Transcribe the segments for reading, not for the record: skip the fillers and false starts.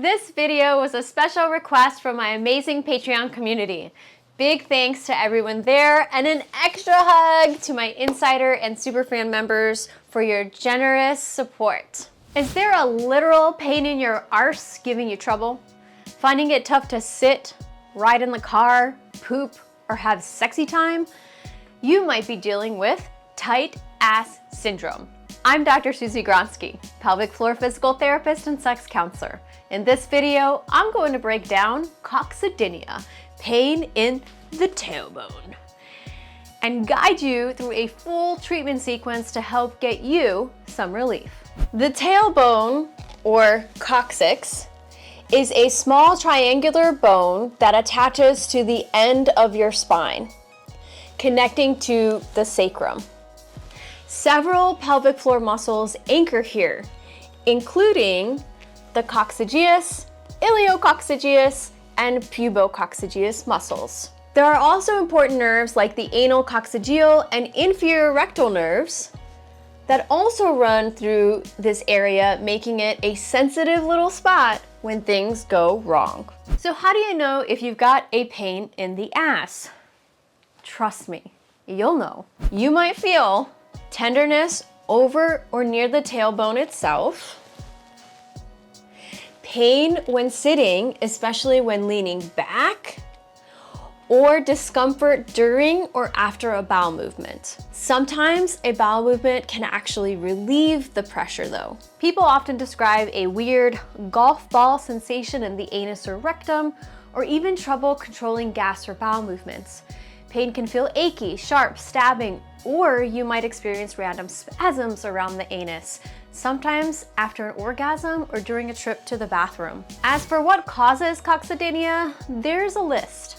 This video was a special request from my amazing Patreon community. Big thanks to everyone there, and an extra hug to my Insider and Superfan members for your generous support. Is there a literal pain in your arse giving you trouble? Finding it tough to sit, ride in the car, poop, or have sexy time? You might be dealing with tight ass syndrome. I'm Dr. Susie Gronski, pelvic floor physical therapist and sex counselor. In this video, I'm going to break down coccydynia, pain in the tailbone, and guide you through a full treatment sequence to help get you some relief. The tailbone, or coccyx, is a small triangular bone that attaches to the end of your spine, connecting to the sacrum. Several pelvic floor muscles anchor here, including the coccygeus, iliococcygeus, and pubococcygeus muscles. There are also important nerves like the anal coccygeal and inferior rectal nerves that also run through this area, making it a sensitive little spot when things go wrong. So how do you know if you've got a pain in the ass? Trust me, you'll know. You might feel tenderness over or near the tailbone itself, pain when sitting, especially when leaning back, or discomfort during or after a bowel movement. Sometimes a bowel movement can actually relieve the pressure though. People often describe a weird golf ball sensation in the anus or rectum, or even trouble controlling gas or bowel movements. Pain can feel achy, sharp, stabbing, or you might experience random spasms around the anus, sometimes after an orgasm or during a trip to the bathroom. As for what causes coccydynia, there's a list.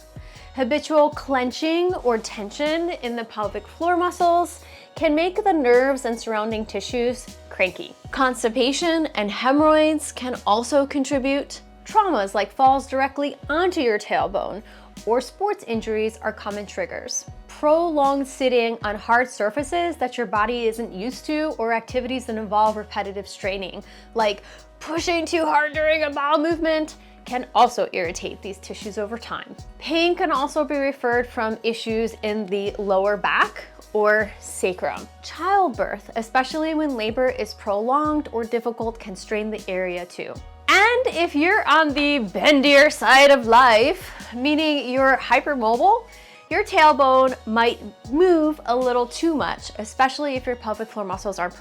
Habitual clenching or tension in the pelvic floor muscles can make the nerves and surrounding tissues cranky. Constipation and hemorrhoids can also contribute. Traumas like falls directly onto your tailbone or sports injuries are common triggers. Prolonged sitting on hard surfaces that your body isn't used to, or activities that involve repetitive straining, like pushing too hard during a bowel movement, can also irritate these tissues over time. Pain can also be referred from issues in the lower back or sacrum. Childbirth, especially when labor is prolonged or difficult, can strain the area too. And if you're on the bendier side of life, meaning you're hypermobile, your tailbone might move a little too much, especially if your pelvic floor muscles aren't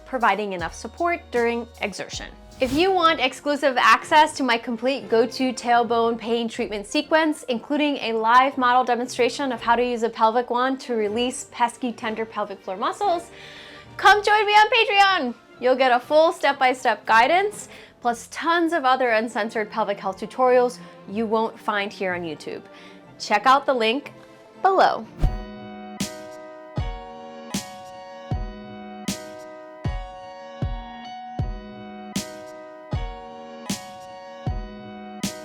providing enough support during exertion. If you want exclusive access to my complete go-to tailbone pain treatment sequence, including a live model demonstration of how to use a pelvic wand to release pesky, tender pelvic floor muscles, come join me on Patreon. You'll get a full step-by-step guidance, plus tons of other uncensored pelvic health tutorials you won't find here on YouTube. Check out the link below.